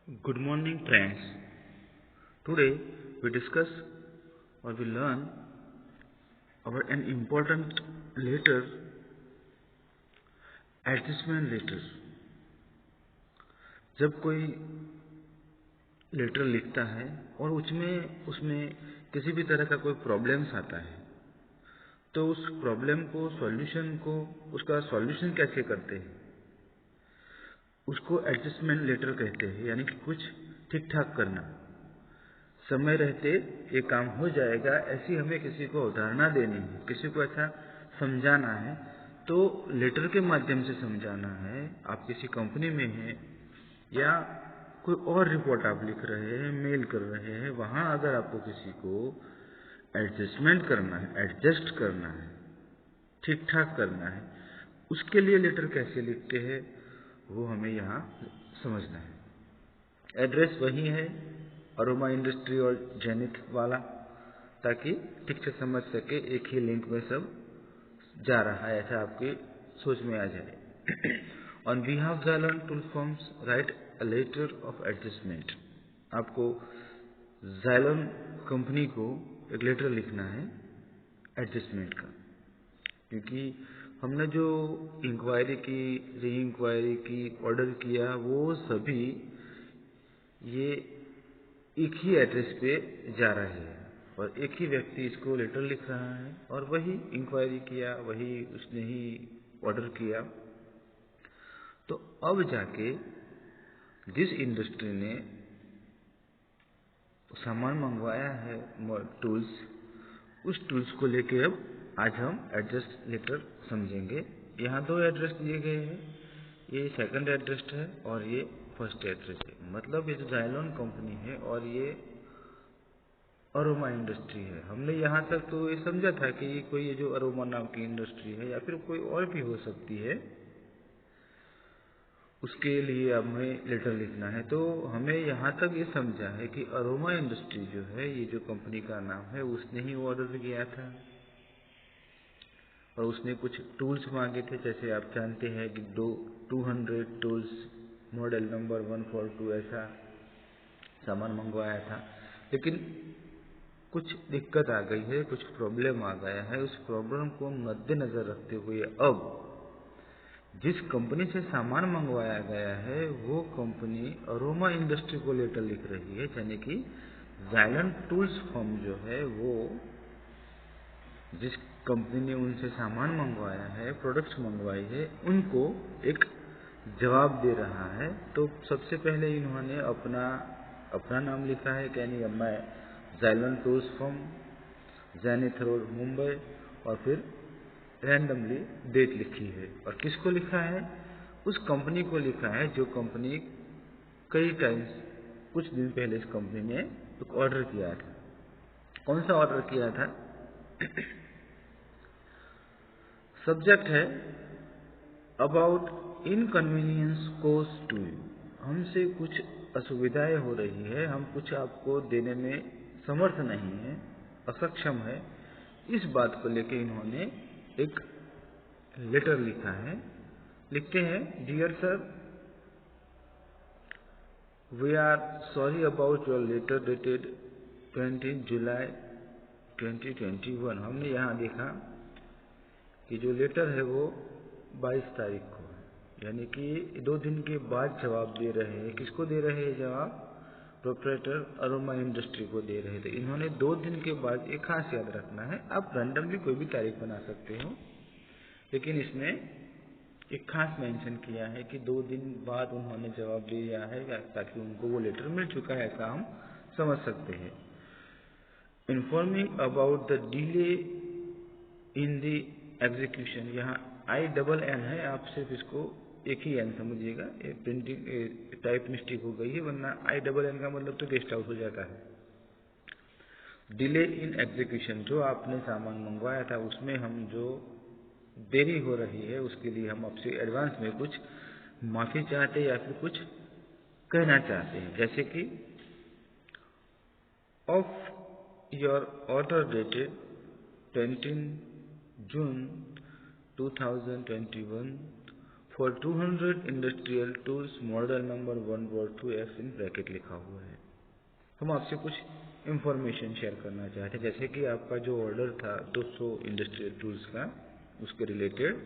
Good morning, friends. Today we discuss or we learn about an important letter, adjustment letter. जब कोई letter लिखता है और उसमें किसी भी तरह का कोई प्रॉब्लम्स आता है, तो उस प्रॉब्लम को उसका सॉल्यूशन कैसे करते हैं, उसको एडजस्टमेंट लेटर कहते हैं। यानी कि कुछ ठीक ठाक करना, समय रहते ये काम हो जाएगा, ऐसी हमें किसी को अवधारणा देनी है, किसी को ऐसा समझाना है, तो लेटर के माध्यम से समझाना है। आप किसी कंपनी में हैं या कोई और रिपोर्ट आप लिख रहे हैं, मेल कर रहे हैं, वहां अगर आपको किसी को एडजस्टमेंट करना है, एडजस्ट करना है, ठीक ठाक करना है, उसके लिए लेटर कैसे लिखते हैं वो हमें यहाँ समझना है। एड्रेस वही है, अरोमा इंडस्ट्री और जेनिथ वाला, ताकि ठीक से समझ सके, एक ही लिंक में सब जा रहा है, ऐसा आपकी सोच में आ जाए। On behalf Xylon tool forms write a letter of adjustment. आपको ज़ायलोन कंपनी को एक लेटर लिखना है एडजस्टमेंट का, क्योंकि हमने जो इंक्वायरी की, री इंक्वायरी की, ऑर्डर किया, वो सभी ये एक ही एड्रेस पे जा रहे हैं और एक ही व्यक्ति इसको लेटर लिख रहा है और वही इंक्वायरी किया, वही उसने ही ऑर्डर किया। तो अब जाके जिस इंडस्ट्री ने सामान मंगवाया है, टूल्स, उस टूल्स को लेके अब आज हम एड्रेस लेटर समझेंगे। यहाँ दो एड्रेस दिए गए हैं, ये सेकंड एड्रेस है और ये फर्स्ट एड्रेस है। मतलब ये जो ज़ायलोन कंपनी है और ये अरोमा इंडस्ट्री है। हमने यहाँ तक तो ये समझा था कि ये जो अरोमा नाम की इंडस्ट्री है या फिर कोई और भी हो सकती है, उसके लिए हमें लेटर लिखना है। तो हमें यहाँ तक ये समझा है कि अरोमा इंडस्ट्री जो है, ये जो कंपनी का नाम है, उसने ही ऑर्डर किया था और उसने कुछ टूल्स मांगे थे। जैसे आप जानते हैं कि 200 टूल्स, मॉडल नंबर 142 ऐसा सामान मंगवाया था। लेकिन कुछ दिक्कत आ गई है, कुछ प्रॉब्लम आ गया है। उस प्रॉब्लम को मद्देनजर रखते हुए अब जिस कंपनी से सामान मंगवाया गया है, वो कंपनी अरोमा इंडस्ट्री को लेटर लिख रही है। यानी कि ज़ायलोन टूल्स फर्म जो है, वो जिस कंपनी ने उनसे सामान मंगवाया है, प्रोडक्ट्स मंगवाई है, उनको एक जवाब दे रहा है। तो सबसे पहले इन्होंने अपना नाम लिखा है, यानी मैं Xylon tools firm, Zenith road, Mumbai, और फिर रैंडमली डेट लिखी है। और किसको लिखा है? उस कंपनी को लिखा है जो कंपनी कई टाइम्स, कुछ दिन पहले इस कंपनी ने एक ऑर्डर किया था। कौन सा ऑर्डर किया था? सब्जेक्ट है about inconvenience cause to you. हमसे कुछ असुविधाएं हो रही है, हम कुछ आपको देने में समर्थ नहीं है, असक्षम है। इस बात को लेके इन्होंने एक लेटर लिखा है। लिखते हैं, dear sir, we are sorry about your letter dated 20 July 2021। हमने यहाँ देखा कि जो लेटर है वो 22 तारीख को है, यानी कि 2 दिन के बाद जवाब दे रहे हैं। किसको दे रहे हैं जवाब? प्रोप्राइटर अरोमा इंडस्ट्री को दे रहे थे। इन्होंने 2 दिन के बाद, एक खास याद रखना है, आप रैंडमली कोई भी तारीख बना सकते हो, लेकिन इसमें एक खास मेंशन किया है कि 2 दिन बाद उन्होंने जवाब दिया है, ताकि उनको वो लेटर मिल चुका है, ऐसा हम समझ सकते हैं। Informing about the delay in the execution, यहाँ INN है, आप सिर्फ इसको एक ही एन समझिएगा, प्रिंटिंग टाइप मिस्टेक हो गई है, वरना INN का मतलब तो गेस्ट हाउस हो जाता है। डिले इन एग्जीक्यूशन, जो आपने सामान मंगवाया था उसमें हम जो देरी हो रही है, उसके लिए हम आपसे एडवांस में कुछ माफी चाहते हैं या फिर कुछ कहना चाहते हैं। जैसे कि of your order dated 20 June 2021 for 200 industrial tools model number 1.2F in bracket लिखा हुआ है। हम आपसे कुछ इंफॉर्मेशन शेयर करना चाहते हैं, जैसे कि आपका जो ऑर्डर था 200 इंडस्ट्रियल टूल्स का, उसके रिलेटेड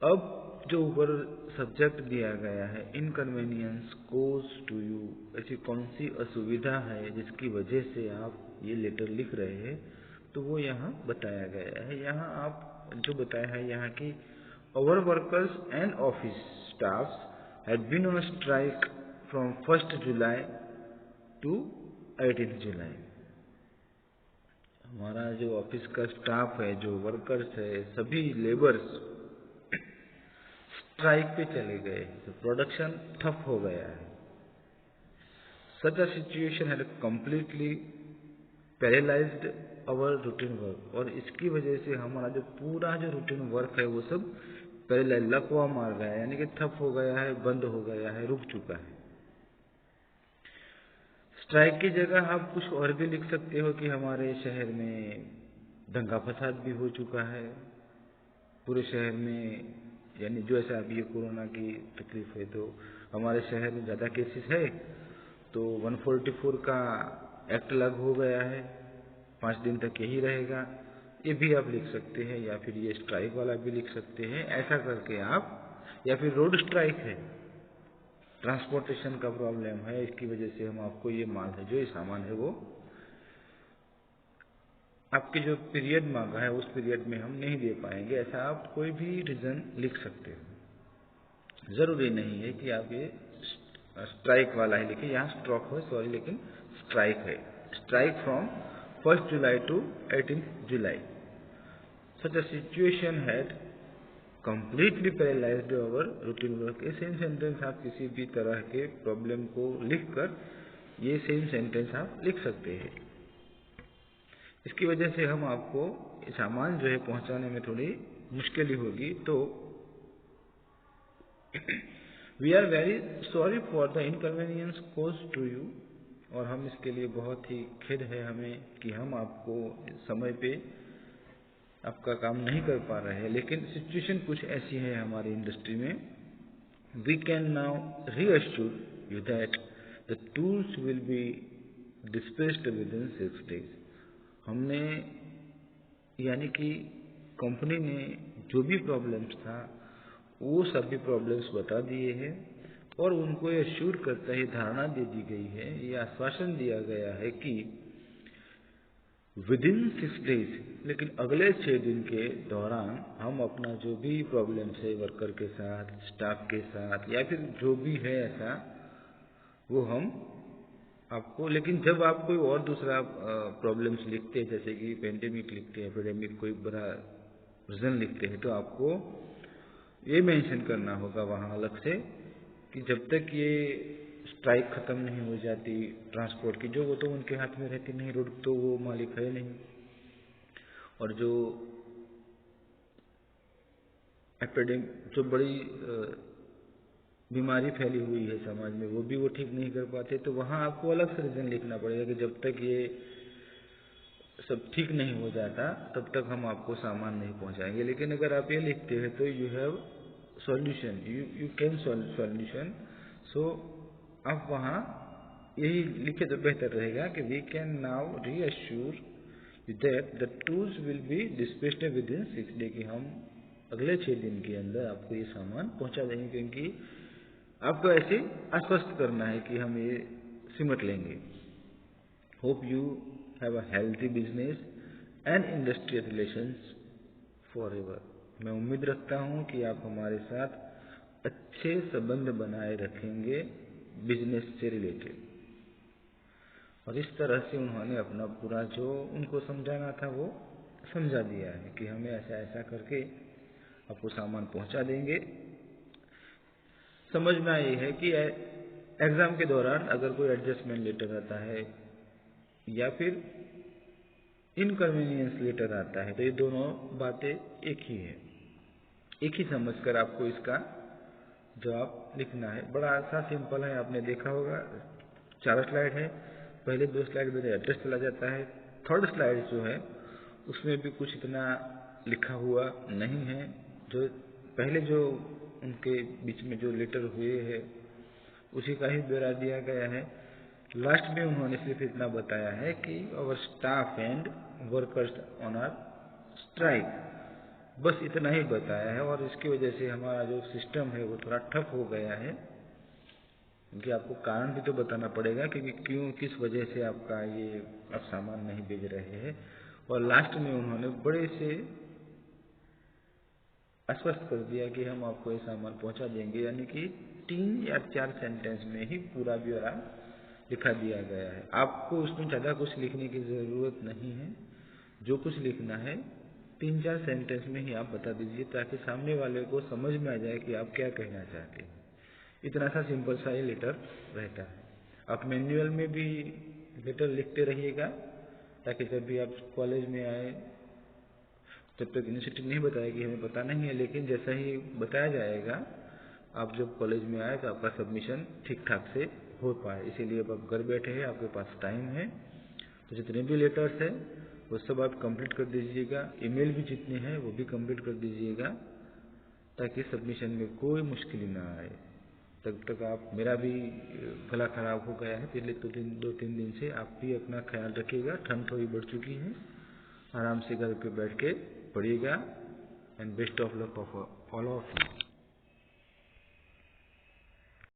अब जो ऊपर सब्जेक्ट दिया गया है इनकन्वीनियंस कोज टू यू, ऐसी कौन सी असुविधा है जिसकी वजह से आप ये लेटर लिख रहे हैं, तो वो यहाँ बताया गया है। यहाँ आप जो बताया है यहाँ की our workers and office staffs had been on strike from 1st July to 18th July। हमारा जो ऑफिस का स्टाफ है, जो वर्कर्स है, सभी लेबर्स स्ट्राइक पे चले गए, तो प्रोडक्शन ठप हो गया है। Such a situation had completely paralyzed our routine work, और इसकी वजह से हमारा जो पूरा जो रूटीन वर्क है वो सब पहले लकवा मार गया है, यानी कि ठप हो गया है, बंद हो गया है, रुक चुका है। स्ट्राइक की जगह आप कुछ और भी लिख सकते हो कि हमारे शहर में दंगा फसाद भी हो चुका है पूरे शहर में, यानी जो ऐसा अभी कोरोना की तकलीफ है तो हमारे शहर में ज़्यादा केसेस है तो 144 का एक्ट लागू हो गया है, 5 दिन तक यही रहेगा, ये भी आप लिख सकते हैं। या फिर ये स्ट्राइक वाला भी लिख सकते हैं, ऐसा करके आप, या फिर रोड स्ट्राइक है, ट्रांसपोर्टेशन का प्रॉब्लम है, इसकी वजह से हम आपको ये माल है, जो ये सामान है वो आपके जो पीरियड मांगा है उस पीरियड में हम नहीं दे पाएंगे, ऐसा आप कोई भी रीजन लिख सकते हो। जरूरी नहीं है कि आप ये स्ट्राइक वाला ही लिखिए, यहाँ स्ट्रोक हो सॉरी, लेकिन स्ट्राइक है। Strike from 1st July to 18th July। Such a situation had completely paralyzed our routine work। ये सेम सेंटेंस आप किसी भी तरह के प्रॉब्लम को लिखकर ये सेम सेंटेंस आप लिख सकते हैं। इसकी वजह से हम आपको सामान जो है पहुंचाने में थोड़ी मुश्किल होगी, तो we are very sorry for the inconvenience cause to you, और हम इसके लिए बहुत ही खेद है हमें कि हम आपको समय पे आपका काम नहीं कर पा रहे हैं, लेकिन सिचुएशन कुछ ऐसी है हमारी इंडस्ट्री में। We can now reassure you that the tools will be dispatched within 6 days। हमने यानी कि कंपनी ने जो भी प्रॉब्लम्स था वो सभी प्रॉब्लम्स बता दिए हैं, और उनको ये एश्योर करता है, धारणा दे दी गई है, ये आश्वासन दिया गया है कि विद इन 6 days, लेकिन अगले 6 दिन के दौरान हम अपना जो भी प्रॉब्लम्स है वर्कर के साथ, स्टाफ के साथ, या फिर जो भी है ऐसा, वो हम आपको, लेकिन जब आप कोई और दूसरा प्रॉब्लम्स लिखते हैं, जैसे कि पेंडेमिक लिखते हैं, एपिडेमिक कोई बड़ा रीजन लिखते हैं, तो आपको ये मेंशन करना होगा वहाँ अलग से कि जब तक ये स्ट्राइक खत्म नहीं हो जाती ट्रांसपोर्ट की, जो वो तो उनके हाथ में रहती नहीं, रोड तो वो मालिक है नहीं, और जो एपिडेमिक जो बड़ी बीमारी फैली हुई है समाज में वो भी वो ठीक नहीं कर पाते, तो वहाँ आपको अलग से रीजन लिखना पड़ेगा कि जब तक ये सब ठीक नहीं हो जाता तब तक हम आपको सामान नहीं पहुँचाएंगे। लेकिन अगर आप ये लिखते हैं तो you have solution, you can solution, so आप वहाँ यही लिखे तो बेहतर रहेगा कि we can now reassure that the tools will be dispatched within 6 days, कि हम अगले 6 दिन के अंदर आपको ये सामान पहुँचा देंगे, क्योंकि आपको ऐसे आश्वस्त करना है कि हम ये सिमट लेंगे। Hope you have a healthy business and industrial relations for ever. मैं उम्मीद रखता हूँ कि आप हमारे साथ अच्छे संबंध बनाए रखेंगे बिजनेस से रिलेटेड। और इस तरह से उन्होंने अपना पूरा जो उनको समझाना था वो समझा दिया है कि हमें ऐसा ऐसा करके आपको सामान पहुंचा देंगे। समझना ये है कि एग्जाम के दौरान अगर कोई एडजस्टमेंट लेटर आता है या फिर इनकन्वीनियंस लेटर आता है तो ये दोनों बातें एक ही है, एक ही समझकर आपको इसका जवाब लिखना है। बड़ा सा सिंपल है, आपने देखा होगा 4 स्लाइड है, पहले 2 स्लाइड में एड्रेस चला जाता है, 3rd स्लाइड जो है उसमें भी कुछ इतना लिखा हुआ नहीं है। जो पहले जो उनके बीच में जो लेटर हुए हैं उसी का ही ब्यौरा दिया गया है। लास्ट में उन्होंने सिर्फ इतना बताया है कि our staff and workers on our strike, बस इतना ही बताया है। और इसकी वजह से हमारा जो सिस्टम है वो थोड़ा ठप हो गया है, क्योंकि आपको कारण भी तो बताना पड़ेगा कि क्यों, किस वजह से आपका ये आप सामान नहीं भेज रहे हैं। और लास्ट में उन्होंने बड़े से आश्वस्त कर दिया कि हम आपको ये सामान पहुंचा देंगे, यानी कि 3 या 4 सेंटेंस में ही पूरा ब्यौरा लिखा दिया गया है। आपको उसमें ज़्यादा कुछ लिखने की ज़रूरत नहीं है, जो कुछ लिखना है 3-4 सेंटेंस में ही आप बता दीजिए, ताकि सामने वाले को समझ में आ जाए कि आप क्या कहना चाहते हैं। इतना सा सिंपल सा ये लेटर रहता है। आप मैनुअल में भी लेटर लिखते रहिएगा, ताकि जब भी आप कॉलेज में आए, जब तक यूनिवर्सिटी नहीं बताएगी हमें पता नहीं है, लेकिन जैसा ही बताया जाएगा आप जब कॉलेज में आए तो आपका सबमिशन ठीक ठाक से हो पाए। इसीलिए अब आप घर बैठे हैं, आपके पास टाइम है, तो जितने भी लेटर्स हैं वो सब आप कंप्लीट कर दीजिएगा। ईमेल भी जितने हैं वो भी कंप्लीट कर दीजिएगा, ताकि सबमिशन में कोई मुश्किल ना आए। तब तक आप, मेरा भी गला खराब हो गया है पिछले 2-3 दिन से। आप भी अपना ख्याल रखिएगा, ठंड थोड़ी बढ़ चुकी है। आराम से घर पे बैठ के पढ़िएगा। And best of luck of all of you.